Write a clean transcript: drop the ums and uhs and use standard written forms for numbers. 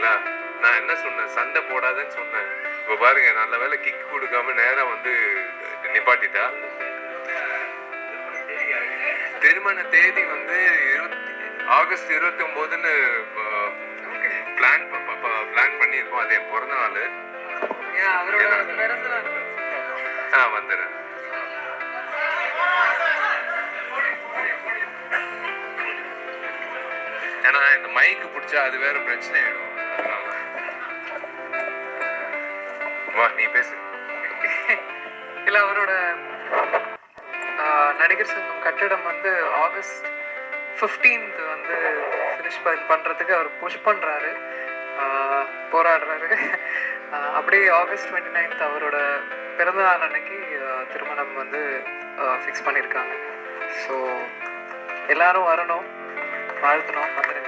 பாத்தீங்களா? நான் என்ன சொன்னேன், சண்டை போடாதேன்னு சொன்னேன். இப்ப பாருங்க, நல்ல வேலை கிக் கொடுக்காம நேரா வந்து நிப்பாட்டிட்டா. திருமண தேதி வந்து ஆகஸ்ட் 29ன்னு பிளான் பண்ணியிருக்கோம். அது என் பிறந்த நாள். வந்துடுறேன். ஏன்னா இந்த மைக்கு பிடிச்சா அது வேற பிரச்சனை ஆயிடும். வா, நீ பேசு. இல்ல, அவரோட நடிகர் சங்கம் கட்டிடம் வந்து ஆகஸ்ட் 15th வந்து ஃபினிஷ் பண்றதுக்கு அவர் புஷ் பண்றாரு, போராடுறாரு. அப்படியே ஆகஸ்ட் 29th அவரோட பிறந்த நாள் அன்னைக்கு திருமணம் வந்து ஃபிக்ஸ் பண்ணியிருக்காங்க. ஸோ எல்லாரும் வரணும், வாழ்த்தணும், வந்துருங்க.